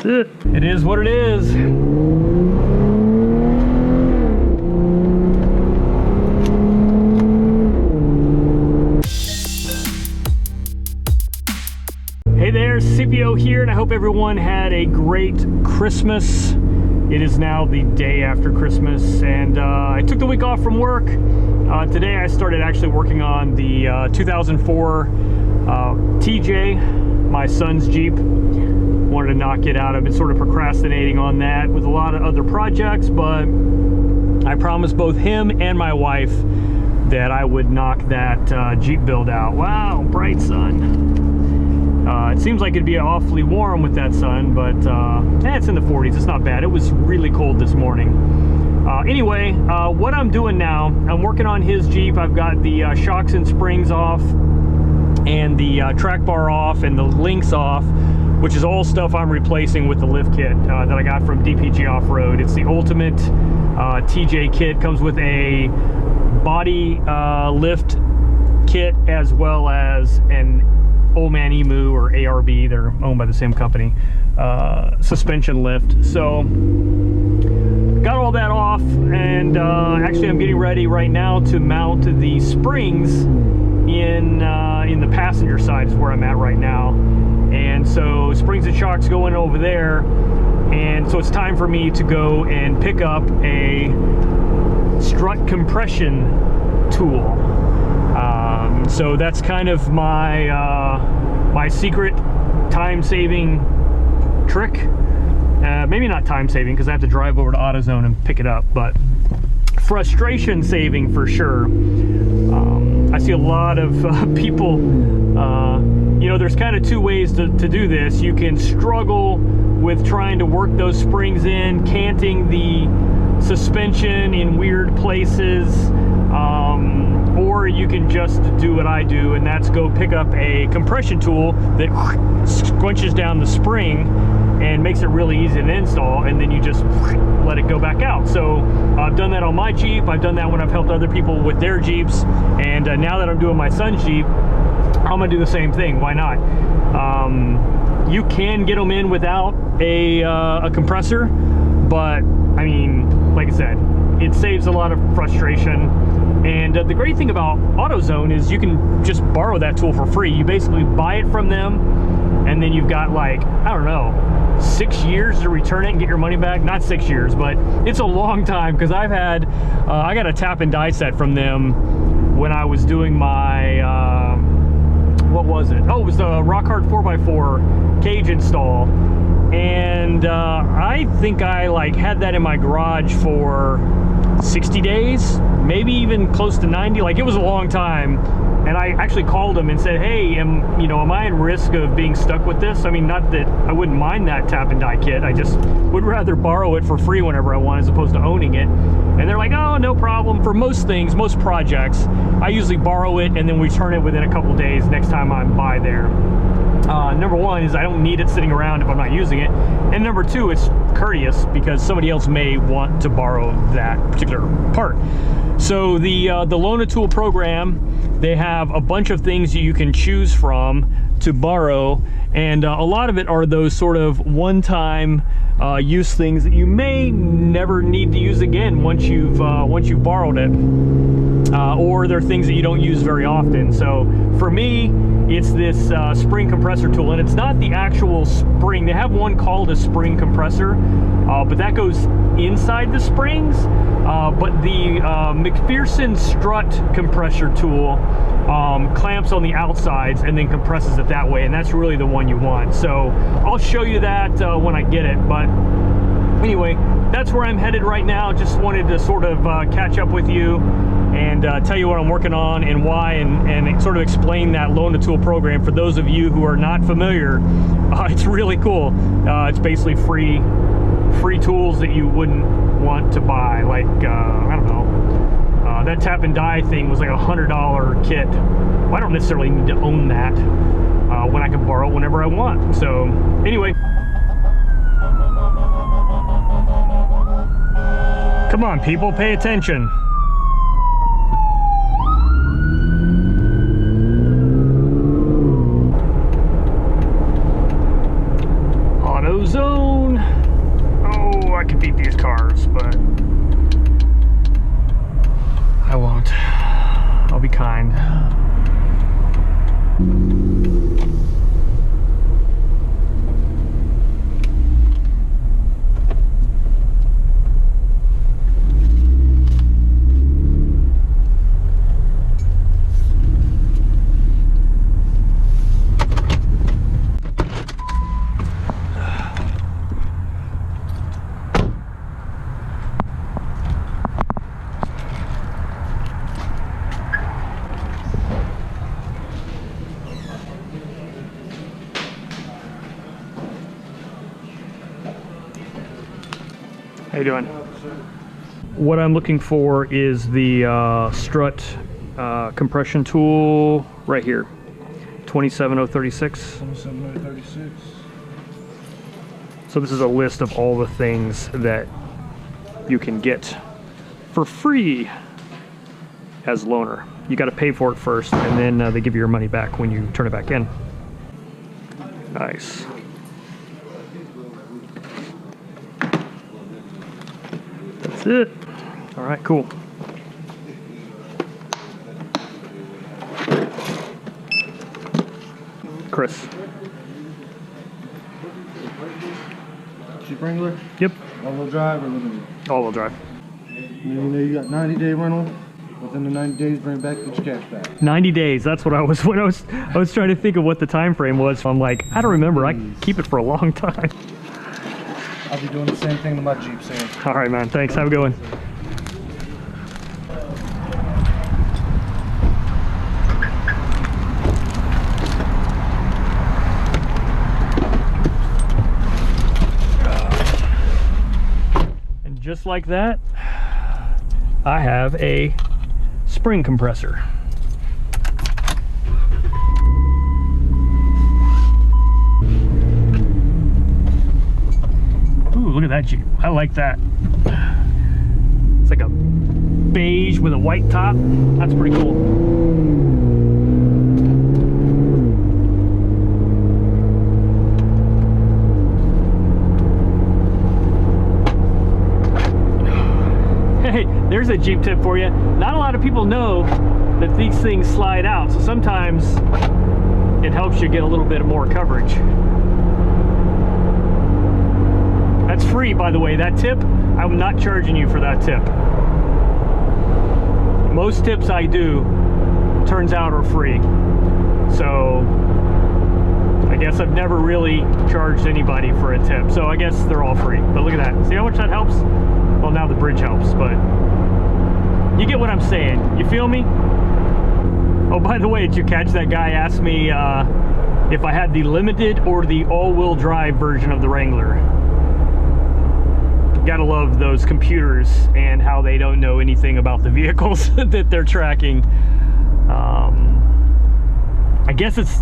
That's it. It is what it is. Hey there, CPO here, and I hope everyone had a great Christmas. It is now the day after Christmas, and I took the week off from work. Today I started actually working on the 2004 TJ, my son's Jeep. Wanted to knock it out. I've been sort of procrastinating on that with a lot of other projects, but I promised both him and my wife that I would knock that Jeep build out. Wow, bright sun. It seems like it'd be awfully warm with that sun, but it's in the 40s. It's not bad. It was really cold this morning. Anyway, what I'm doing now, I'm working on his Jeep. I've got the shocks and springs off and the track bar off and the links off, which is all stuff I'm replacing with the lift kit that I got from DPG Off-Road. It's the ultimate TJ kit. Comes with a body lift kit as well as an Old Man Emu or ARB, they're owned by the same company, suspension lift. So got all that off, and actually I'm getting ready right now to mount the springs in the passenger side is where I'm at right now. And so springs and shocks going over there, and so it's time for me to go and pick up a strut compression tool. So that's kind of my my secret time-saving trick. Maybe not time-saving because I have to drive over to AutoZone and pick it up, but frustration-saving for sure. I see a lot of people, you know, there's kind of two ways to do this. You can struggle with trying to work those springs in, canting the suspension in weird places, or you can just do what I do, and that's go pick up a compression tool that squinches down the spring and makes it really easy to install, and then you just let it go back out. So I've done that on my Jeep. I've done that when I've helped other people with their Jeeps, and now that I'm doing my son's Jeep, I'm gonna do the same thing. Why not? You can get them in without a compressor, but I mean, like I said, it saves a lot of frustration. And the great thing about AutoZone is you can just borrow that tool for free. You basically buy it from them, and then you've got, like, I don't know, 6 years to return it and get your money back. Not 6 years, but it's a long time, because I've had, I got a tap and die set from them when I was doing my, what was it? Oh, it was the Rock Hard 4x4 cage install. And I think I had that in my garage for 60 days, maybe even close to 90. Like, it was a long time. And I actually called him and said, hey, am I at risk of being stuck with this? I mean, not that I wouldn't mind that tap and die kit. I just would rather borrow it for free whenever I want as opposed to owning it. And they're like, oh, no problem. For most things, most projects, I usually borrow it and then return it within a couple days next time I'm by there. Number one is I don't need it sitting around if I'm not using it. And number two, it's courteous because somebody else may want to borrow that particular part. So the Loan a Tool program, they have a bunch of things you can choose from to borrow, and a lot of it are those sort of one-time use things that you may never need to use again once you've borrowed it, or they're things that you don't use very often. So for me, it's this spring compressor tool, and it's not the actual spring. They have one called a spring compressor, but that goes inside the springs. But the McPherson Strut Compressor tool clamps on the outsides and then compresses it that way, and that's really the one you want. So I'll show you that when I get it. But anyway, that's where I'm headed right now. Just wanted to sort of catch up with you and tell you what I'm working on and why, and sort of explain that Loan a Tool program for those of you who are not familiar. It's really cool. It's basically free tools that you wouldn't want to buy. Like, I don't know, that tap and die thing was like $100 kit. Well, I don't necessarily need to own that when I can borrow it whenever I want. So anyway, come on people, pay attention. AutoZone. How you doing? What I'm looking for is the strut compression tool right here. 27036. 27036. So this is a list of all the things that you can get for free as loaner. You got to pay for it first, and then they give you your money back when you turn it back in. Nice. That's it. All right, cool. Chris. Jeep Wrangler? Yep. All-wheel drive or limited? All-wheel drive. You know you got 90-day rental. Within the 90 days, bring it back, get your cash back. 90 days. That's what I was when I was trying to think of what the time frame was. I'm like, I don't remember. I keep it for a long time. I'll be doing the same thing to my Jeep, Sam. All right, man. Thanks. Have a good one. And just like that, I have a spring compressor. Ooh, look at that Jeep. I like that. It's like a beige with a white top. That's pretty cool. Hey, there's a Jeep tip for you. Not a lot of people know that these things slide out, so sometimes it helps you get a little bit more coverage. That's free, by the way. That tip, I'm not charging you for that tip. Most tips I do, turns out, are free. So I guess I've never really charged anybody for a tip. So I guess they're all free. But look at that. See how much that helps? Well, now the bridge helps, but you get what I'm saying. You feel me? Oh, by the way, did you catch that guy asked me if I had the limited or the all-wheel drive version of the Wrangler? Gotta love those computers and how they don't know anything about the vehicles that they're tracking. I guess it's,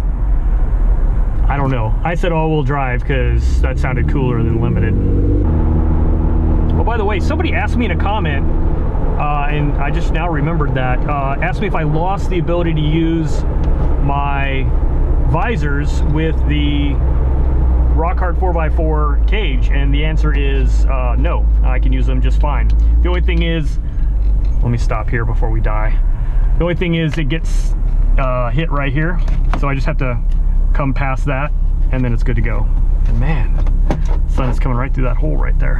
I don't know. I said all-wheel drive because that sounded cooler than limited. Oh, by the way, somebody asked me in a comment, and I just now remembered that, asked me if I lost the ability to use my visors with the rock hard 4x4 cage, and the answer is no. I can use them just fine. The only thing is, let me stop here before we die. The only thing is it gets hit right here, so I just have to come past that and then it's good to go. And man, the sun is coming right through that hole right there.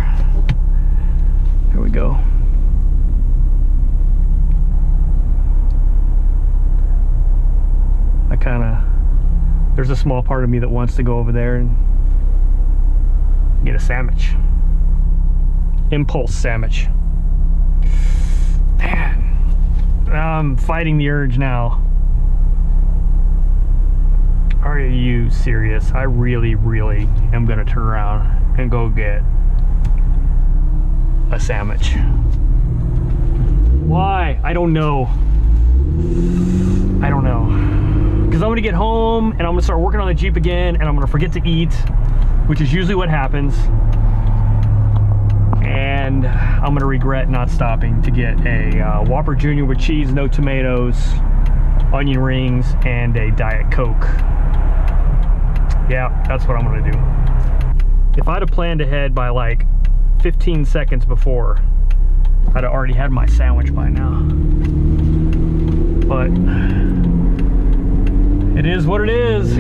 Here we go. I kind of, there's a small part of me that wants to go over there and get a Sammich. Impulse Sammich. Man, I'm fighting the urge now. Are you serious? I really, really am gonna turn around and go get a Sammich. Why? I don't know. I don't know. Because I'm gonna get home and I'm gonna start working on the Jeep again and I'm gonna forget to eat, which is usually what happens. And I'm gonna regret not stopping to get a Whopper Jr. with cheese, no tomatoes, onion rings, and a Diet Coke. Yeah, that's what I'm gonna do. If I'd have planned ahead by like 15 seconds before, I'd have already had my sandwich by now. But it is what it is.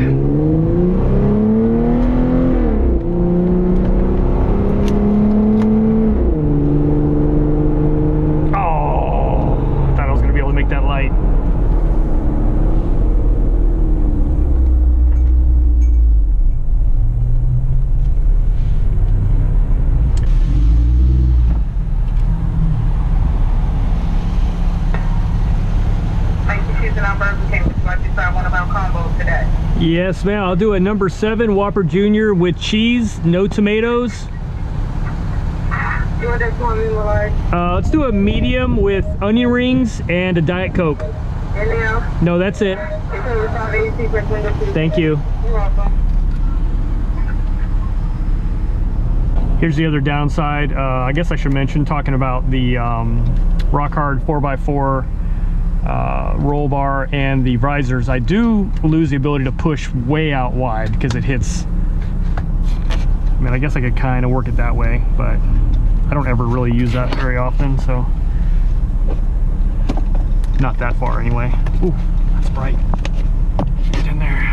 Yes, ma'am. I'll do a number 7 Whopper Jr. with cheese, no tomatoes. You want that small, medium, or large? Let's do a medium with onion rings and a Diet Coke. Anything else? No, that's it. It's only $5.82 per window seat. Thank you. You're welcome. Here's the other downside. I guess I should mention, talking about the rock hard 4x4 roll bar and the visors, I do lose the ability to push way out wide because it hits. I mean, I guess I could kind of work it that way, but I don't ever really use that very often, so not that far anyway. Ooh, that's bright. Get in there.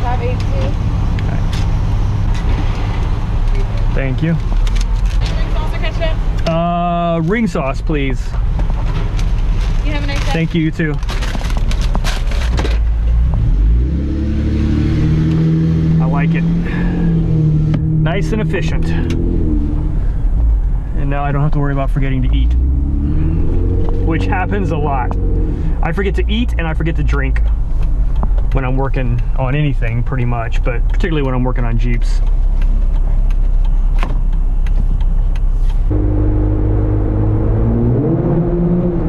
582. Thank you. Ring sauce or ketchup? Ring sauce, please. You have a nice day. Thank you, you too. I like it. Nice and efficient. And now I don't have to worry about forgetting to eat, which happens a lot. I forget to eat and I forget to drink when I'm working on anything, pretty much, but particularly when I'm working on Jeeps.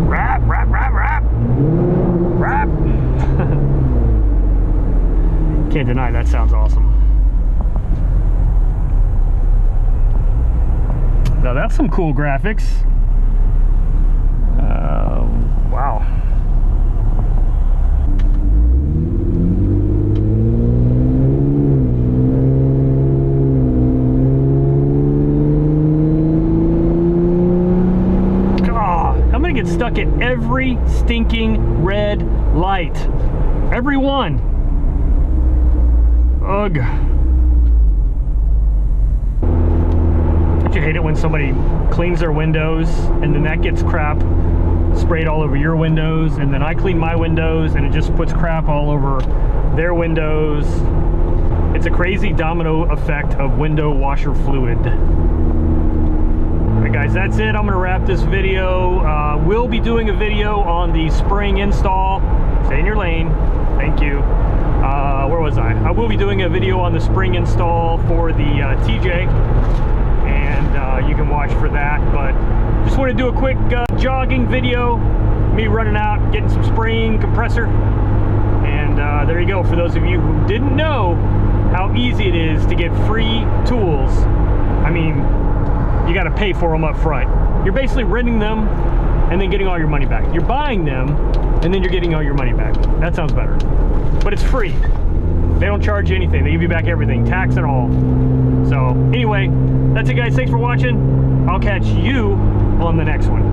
Rap, rap, rap, rap, rap. Can't deny that sounds awesome. Now that's some cool graphics. Wow. Get stuck at every stinking red light. Every one. Ugh. Don't you hate it when somebody cleans their windows and then that gets crap sprayed all over your windows, and then I clean my windows and it just puts crap all over their windows? It's a crazy domino effect of window washer fluid. Alright guys, that's it. I'm going to wrap this video. We'll be doing a video on the spring install. Stay in your lane. Thank you. Where was I? I will be doing a video on the spring install for the TJ, and you can watch for that. But just want to do a quick jogging video. Me running out, getting some spring compressor. And there you go. For those of you who didn't know how easy it is to get free tools. I mean, you got to pay for them up front. You're basically renting them and then getting all your money back. You're buying them and then you're getting all your money back. That sounds better. But it's free. They don't charge you anything. They give you back everything, tax and all. So anyway, that's it guys. Thanks for watching. I'll catch you on the next one.